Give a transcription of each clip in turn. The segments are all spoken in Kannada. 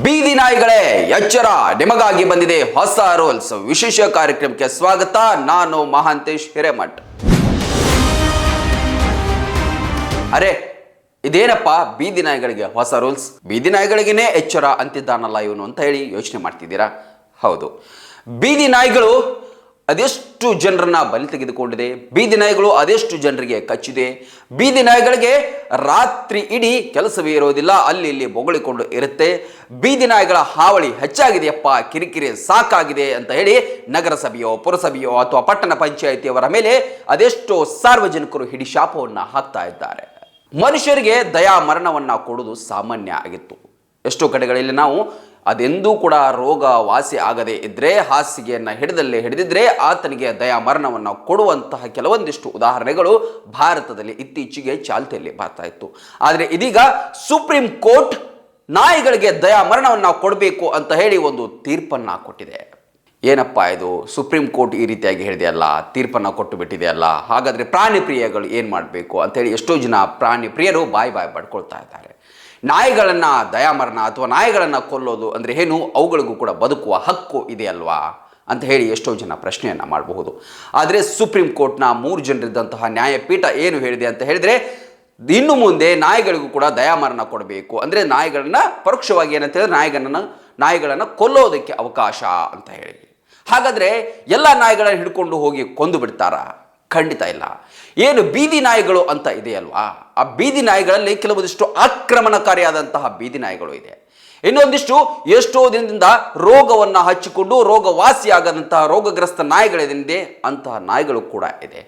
ಬೀದಿ ನಾಯಿಗಳೇ ಎಚ್ಚರ, ನಿಮಗಾಗಿ ಬಂದಿದೆ ಹೊಸ ರೂಲ್ಸ್. ವಿಶೇಷ ಕಾರ್ಯಕ್ರಮಕ್ಕೆ ಸ್ವಾಗತ. ನಾನು ಮಹಾಂತೇಶ್ ಹಿರೇಮಠ್. ಅರೆ ಇದೇನಪ್ಪ ಬೀದಿ ನಾಯಿಗಳಿಗೆ ಹೊಸ ರೂಲ್ಸ್, ಬೀದಿ ನಾಯಿಗಳಿಗೇನೆ ಎಚ್ಚರ ಅಂತಿದ್ದಾನಲ್ಲ ಇವನು ಅಂತ ಹೇಳಿ ಯೋಚನೆ ಮಾಡ್ತಿದ್ದೀರಾ? ಹೌದು, ಬೀದಿ ನಾಯಿಗಳು ಅದೆಷ್ಟು ಜನರನ್ನ ಬಲಿ ತೆಗೆದುಕೊಂಡಿದೆ, ಬೀದಿ ನಾಯಿಗಳು ಅದೆಷ್ಟು ಜನರಿಗೆ ಕಚ್ಚಿದೆ, ಬೀದಿ ನಾಯಿಗಳಿಗೆ ರಾತ್ರಿ ಇಡೀ ಕೆಲಸವೇ ಇರೋದಿಲ್ಲ, ಅಲ್ಲಿ ಇಲ್ಲಿ ಬೊಗಳಿಕೊಂಡು ಇರುತ್ತೆ. ಬೀದಿ ನಾಯಿಗಳ ಹಾವಳಿ ಹೆಚ್ಚಾಗಿದೆಯಪ್ಪ, ಕಿರಿಕಿರಿ ಸಾಕಾಗಿದೆ ಅಂತ ಹೇಳಿ ನಗರಸಭೆಯೋ ಪುರಸಭೆಯೋ ಅಥವಾ ಪಟ್ಟಣ ಪಂಚಾಯಿತಿಯವರ ಮೇಲೆ ಅದೆಷ್ಟೋ ಸಾರ್ವಜನಿಕರು ಹಿಡಿ ಶಾಪವನ್ನು ಹಾಕ್ತಾ ಇದ್ದಾರೆ. ಮನುಷ್ಯರಿಗೆ ದಯಾ ಮರಣವನ್ನ ಕೊಡುವುದು ಸಾಮಾನ್ಯ ಆಗಿತ್ತು. ಎಷ್ಟೋ ಕಡೆಗಳಲ್ಲಿ ನಾವು ಅದೆಂದೂ ಕೂಡ ರೋಗ ವಾಸಿ ಆಗದೆ ಇದ್ದರೆ, ಹಾಸಿಗೆಯನ್ನು ಹಿಡಿದಿದ್ರೆ ಆತನಿಗೆ ದಯಾ ಮರಣವನ್ನು ಕೊಡುವಂತಹ ಕೆಲವೊಂದಿಷ್ಟು ಉದಾಹರಣೆಗಳು ಭಾರತದಲ್ಲಿ ಇತ್ತೀಚೆಗೆ ಚಾಲ್ತಿಯಲ್ಲಿ ಬರ್ತಾ ಇತ್ತು. ಆದರೆ ಇದೀಗ ಸುಪ್ರೀಂ ಕೋರ್ಟ್ ನಾಯಿಗಳಿಗೆ ದಯಾ ಮರಣವನ್ನು ಕೊಡಬೇಕು ಅಂತ ಹೇಳಿ ಒಂದು ತೀರ್ಪನ್ನು ಕೊಟ್ಟಿದೆ. ಏನಪ್ಪ ಇದು, ಸುಪ್ರೀಂ ಕೋರ್ಟ್ ಈ ರೀತಿಯಾಗಿ ಹೇಳಿದೆಯಲ್ಲ, ತೀರ್ಪನ್ನು ಕೊಟ್ಟು ಬಿಟ್ಟಿದೆಯಲ್ಲ, ಹಾಗಾದರೆ ಪ್ರಾಣಿ ಪ್ರಿಯಗಳು ಏನು ಮಾಡಬೇಕು ಅಂತೇಳಿ ಎಷ್ಟೋ ಜನ ಪ್ರಾಣಿ ಪ್ರಿಯರು ಬಾಯಿ ಪಡ್ಕೊಳ್ತಾ ಇದ್ದಾರೆ. ನಾಯಿಗಳನ್ನು ದಯಾಮರಣ ಅಥವಾ ನಾಯಿಗಳನ್ನು ಕೊಲ್ಲೋದು ಅಂದರೆ ಏನು, ಅವುಗಳಿಗೂ ಕೂಡ ಬದುಕುವ ಹಕ್ಕು ಇದೆಯಲ್ವಾ ಅಂತ ಹೇಳಿ ಎಷ್ಟೋ ಜನ ಪ್ರಶ್ನೆಯನ್ನು ಮಾಡಬಹುದು. ಆದರೆ ಸುಪ್ರೀಂ ಕೋರ್ಟ್ನ 3 ಜನರಿದ್ದಂತಹ ನ್ಯಾಯಪೀಠ ಏನು ಹೇಳಿದೆ ಅಂತ ಹೇಳಿದರೆ, ಇನ್ನು ಮುಂದೆ ನಾಯಿಗಳಿಗೂ ಕೂಡ ದಯಾಮರಣ ಕೊಡಬೇಕು, ಅಂದರೆ ನಾಯಿಗಳನ್ನು ಪರೋಕ್ಷವಾಗಿ ಏನಂತ ಹೇಳಿದ್ರೆ ನಾಯಿಗಳನ್ನು ಕೊಲ್ಲೋದಕ್ಕೆ ಅವಕಾಶ ಅಂತ ಹೇಳಿ. ಹಾಗಾದರೆ ಎಲ್ಲ ನಾಯಿಗಳನ್ನು ಹಿಡ್ಕೊಂಡು ಹೋಗಿ ಕೊಂದು ಬಿಡ್ತಾರಾ? ಖಂಡಿತ ಇಲ್ಲ. ಏನು ಬೀದಿ ನಾಯಿಗಳು ಅಂತ ಇದೆಯಲ್ವಾ, ಆ ಬೀದಿ ನಾಯಿಗಳಲ್ಲಿ ಕೆಲವೊಂದಿಷ್ಟು ಆಕ್ರಮಣಕಾರಿಯಾದಂತಹ ಬೀದಿ ನಾಯಿಗಳು ಇದೆ. ಇನ್ನೊಂದಿಷ್ಟು ಎಷ್ಟೋ ದಿನದಿಂದ ರೋಗವನ್ನು ಹಚ್ಚಿಕೊಂಡು ರೋಗವಾಸಿಯಾಗದಂತಹ ರೋಗಗ್ರಸ್ತ ನಾಯಿಗಳಿದೆ, ಅಂತಹ ನಾಯಿಗಳು ಕೂಡ ಇದೆ.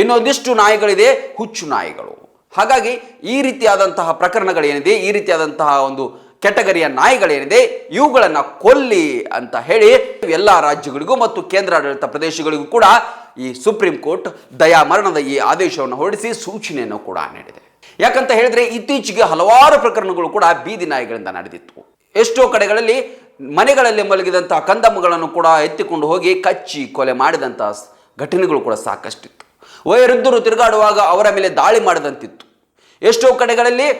ಇನ್ನೊಂದಿಷ್ಟು ನಾಯಿಗಳಿದೆ ಹುಚ್ಚು ನಾಯಿಗಳು. ಹಾಗಾಗಿ ಈ ರೀತಿಯಾದಂತಹ ಪ್ರಕರಣಗಳೇನಿದೆ, ಈ ರೀತಿಯಾದಂತಹ ಒಂದು ಕೆಟಗರಿಯ ನಾಯಿಗಳೇನಿದೆ, ಇವುಗಳನ್ನು ಕೊಲ್ಲಿ ಅಂತ ಹೇಳಿ ಎಲ್ಲ ರಾಜ್ಯಗಳಿಗೂ ಮತ್ತು ಕೇಂದ್ರಾಡಳಿತ ಪ್ರದೇಶಗಳಿಗೂ ಕೂಡ ಈ ಸುಪ್ರೀಂ ಕೋರ್ಟ್ ದಯಾಮರಣದ ಈ ಆದೇಶವನ್ನು ಹೊರಡಿಸಿ ಸೂಚನೆಯನ್ನು ಕೂಡ ನೀಡಿದೆ. ಯಾಕಂತ ಹೇಳಿದ್ರೆ ಇತ್ತೀಚೆಗೆ ಹಲವಾರು ಪ್ರಕರಣಗಳು ಕೂಡ ಬೀದಿ ನಾಯಿಗಳಿಂದ ನಡೆದಿತ್ತು. ಎಷ್ಟೋ ಕಡೆಗಳಲ್ಲಿ ಮನೆಗಳಲ್ಲಿ ಮಲಗಿದಂತಹ ಕಂದಮ್ಮಗಳನ್ನು ಕೂಡ ಎತ್ತಿಕೊಂಡು ಹೋಗಿ ಕಚ್ಚಿ ಕೊಲೆ ಮಾಡಿದಂತಹ ಘಟನೆಗಳು ಕೂಡ ಸಾಕಷ್ಟಿತ್ತು. ವಯೋವೃದ್ಧರು ತಿರುಗಾಡುವಾಗ ಅವರ ಮೇಲೆ ದಾಳಿ ಮಾಡಿದಂತಿತ್ತು. ಎಷ್ಟೋ ಕಡೆಗಳಲ್ಲಿ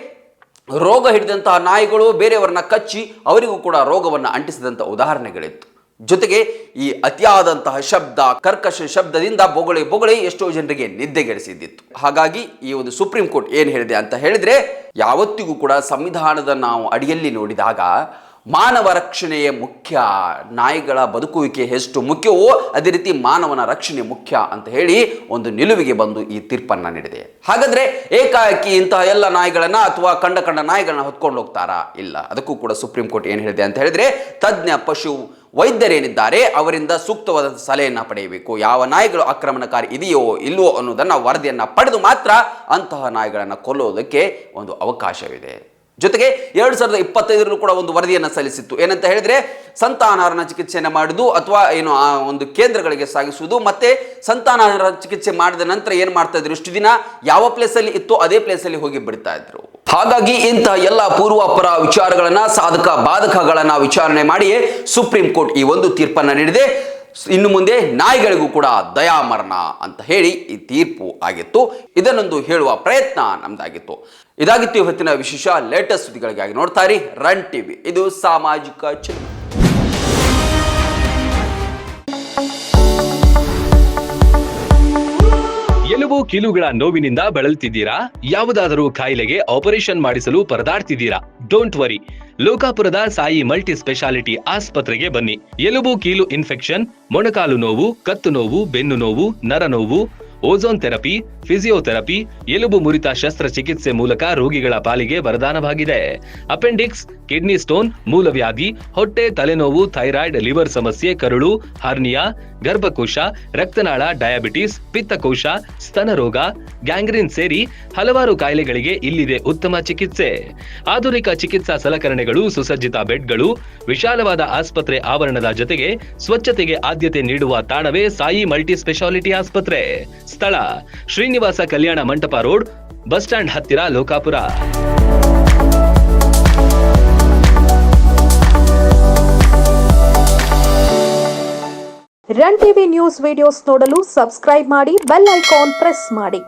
ರೋಗ ಹಿಡಿದಂತಹ ನಾಯಿಗಳು ಬೇರೆಯವರನ್ನ ಕಚ್ಚಿ ಅವರಿಗೂ ಕೂಡ ರೋಗವನ್ನು ಅಂಟಿಸಿದಂಥ ಉದಾಹರಣೆಗಳಿತ್ತು. ಜೊತೆಗೆ ಈ ಅತಿಯಾದಂತಹ ಶಬ್ದ, ಕರ್ಕಶ ಶಬ್ದದಿಂದ ಬೊಗಳಿ ಎಷ್ಟೋ ಜನರಿಗೆ ನಿದ್ದೆಗೆಡಿಸಿದ್ದಿತ್ತು. ಹಾಗಾಗಿ ಈ ಒಂದು ಸುಪ್ರೀಂ ಕೋರ್ಟ್ ಏನು ಹೇಳಿದೆ ಅಂತ ಹೇಳಿದ್ರೆ, ಯಾವತ್ತಿಗೂ ಕೂಡ ಸಂವಿಧಾನದ ನಾವು ಅಡಿಯಲ್ಲಿ ನೋಡಿದಾಗ ಮಾನವ ರಕ್ಷಣೆಯೇ ಮುಖ್ಯ, ನಾಯಿಗಳ ಬದುಕುವಿಕೆ ಎಷ್ಟು ಮುಖ್ಯವೋ ಅದೇ ರೀತಿ ಮಾನವನ ರಕ್ಷಣೆ ಮುಖ್ಯ ಅಂತ ಹೇಳಿ ಒಂದು ನಿಲುವಿಗೆ ಬಂದು ಈ ತೀರ್ಪನ್ನು ನೀಡಿದೆ. ಹಾಗಾದ್ರೆ ಏಕಾಏಕಿ ಇಂತಹ ಎಲ್ಲ ನಾಯಿಗಳನ್ನ ಅಥವಾ ಕಂಡ ನಾಯಿಗಳನ್ನ ಹೊತ್ಕೊಂಡು ಹೋಗ್ತಾರಾ? ಇಲ್ಲ. ಅದಕ್ಕೂ ಕೂಡ ಸುಪ್ರೀಂ ಕೋರ್ಟ್ ಏನು ಹೇಳಿದೆ ಅಂತ ಹೇಳಿದ್ರೆ, ತಜ್ಞ ಪಶು ವೈದ್ಯರೇನಿದ್ದಾರೆ ಅವರಿಂದ ಸೂಕ್ತವಾದ ಸಲಹೆಯನ್ನು ಪಡೆಯಬೇಕು. ಯಾವ ನಾಯಿಗಳು ಆಕ್ರಮಣಕಾರಿ ಇದೆಯೋ ಇಲ್ವೋ ಅನ್ನೋದನ್ನ ವರದಿಯನ್ನ ಪಡೆದು ಮಾತ್ರ ಅಂತಹ ನಾಯಿಗಳನ್ನು ಕೊಲ್ಲೋದಕ್ಕೆ ಒಂದು ಅವಕಾಶವಿದೆ. ಜೊತೆಗೆ 2025 ಕೂಡ ಒಂದು ವರದಿಯನ್ನು ಸಲ್ಲಿಸಿತ್ತು. ಏನಂತ ಹೇಳಿದ್ರೆ, ಸಂತಾನಹರಣ ಚಿಕಿತ್ಸೆಯನ್ನು ಮಾಡುವುದು ಅಥವಾ ಏನು ಆ ಒಂದು ಕೇಂದ್ರಗಳಿಗೆ ಸಾಗಿಸುವುದು, ಮತ್ತೆ ಸಂತಾನಹರಣ ಚಿಕಿತ್ಸೆ ಮಾಡಿದ ನಂತರ ಏನು ಮಾಡ್ತಾ ಇದ್ರು, ಇಷ್ಟು ದಿನ ಯಾವ ಪ್ಲೇಸಲ್ಲಿ ಇತ್ತು ಅದೇ ಪ್ಲೇಸಲ್ಲಿ ಹೋಗಿ ಬಿಡ್ತಾ ಇದ್ರು. ಹಾಗಾಗಿ ಇಂತಹ ಎಲ್ಲ ಪೂರ್ವಾಪರ ವಿಚಾರಗಳನ್ನ, ಸಾಧಕ ಬಾಧಕಗಳನ್ನ ವಿಚಾರಣೆ ಮಾಡಿಯೇ ಸುಪ್ರೀಂ ಕೋರ್ಟ್ ಈ ಒಂದು ತೀರ್ಪನ್ನು ನೀಡಿದೆ. ಇನ್ನು ಮುಂದೆ ನಾಯಿಗಳಿಗೂ ಕೂಡ ದಯಾಮರಣ ಅಂತ ಹೇಳಿ ಈ ತೀರ್ಪು ಆಗಿತ್ತು. ಇದನ್ನೊಂದು ಹೇಳುವ ಪ್ರಯತ್ನ ನಮ್ದಾಗಿತ್ತು. ಇದಾಗಿತ್ತು ಇವತ್ತಿನ ವಿಶೇಷ. ಲೇಟೆಸ್ಟ್ ಸುದ್ದಿಗಳಿಗಾಗಿ ನೋಡ್ತಾ ಇರಿ ರನ್ ಟಿವಿ. ಇದು ಸಾಮಾಜಿಕ ಚಿಂತನೆ. ಎಲುಬು ಕೀಲುಗಳ ನೋವಿನಿಂದ ಬಳಲ್ತಿದ್ದೀರಾ? ಯಾವುದಾದರೂ ಕಾಯಿಲೆಗೆ ಆಪರೇಷನ್ ಮಾಡಿಸಲು ಪರದಾಡ್ತಿದ್ದೀರಾ? ಡೋಂಟ್ ವರಿ, ಲೋಕಾಪುರದ ಸಾಯಿ ಮಲ್ಟಿ ಸ್ಪೆಷಾಲಿಟಿ ಆಸ್ಪತ್ರೆಗೆ ಬನ್ನಿ. ಎಲುಬು ಕೀಲು ಇನ್ಫೆಕ್ಷನ್, ಮೊಣಕಾಲು ನೋವು, ಕತ್ತು ನೋವು, ಬೆನ್ನು ನೋವು, ನರ ನೋವು, ಓಝೋನ್ ಥೆರಪಿ, ಫಿಸಿಯೋಥೆರಪಿ, ಎಲುಬು ಮುರಿತ ಶಸ್ತ್ರಚಿಕಿತ್ಸೆ ಮೂಲಕ ರೋಗಿಗಳ ಪಾಲಿಗೆ ವರದಾನವಾಗಿದೆ. ಅಪೆಂಡಿಕ್ಸ್, ಕಿಡ್ನಿ ಸ್ಟೋನ್, ಮೂಲವ್ಯಾಧಿ, ಹೊಟ್ಟೆ, ತಲೆನೋವು, ಥೈರಾಯ್ಡ್, ಲಿವರ್ ಸಮಸ್ಯೆ, ಕರುಳು, ಹರ್ನಿಯಾ, ಗರ್ಭಕೋಶ, ರಕ್ತನಾಳ, ಡಯಾಬಿಟಿಸ್, ಪಿತ್ತಕೋಶ, ಸ್ತನ ರೋಗ, ಗ್ಯಾಂಗ್ರೀನ್ ಸೇರಿ ಹಲವಾರು ಕಾಯಿಲೆಗಳಿಗೆ ಇಲ್ಲಿದೆ ಉತ್ತಮ ಚಿಕಿತ್ಸೆ. ಆಧುನಿಕ ಚಿಕಿತ್ಸಾ ಸಲಕರಣೆಗಳು, ಸುಸಜ್ಜಿತ ಬೆಡ್ಗಳು, ವಿಶಾಲವಾದ ಆಸ್ಪತ್ರೆ ಆವರಣದ ಜೊತೆಗೆ ಸ್ವಚ್ಛತೆಗೆ ಆದ್ಯತೆ ನೀಡುವ ತಾಣವೇ ಸಾಯಿ ಮಲ್ಟಿ ಸ್ಪೆಷಾಲಿಟಿ ಆಸ್ಪತ್ರೆ. ಸ್ಥಳ Srinivasa Kalyana Mantapa road, bus stand ಹತ್ತಿರ, Lokapur. Run TV news videos ನೋಡಲು ಸಬ್ಸ್ಕ್ರೈಬ್ ಮಾಡಿ, ಬೆಲ್ ಐಕಾನ್ ಪ್ರೆಸ್ ಮಾಡಿ.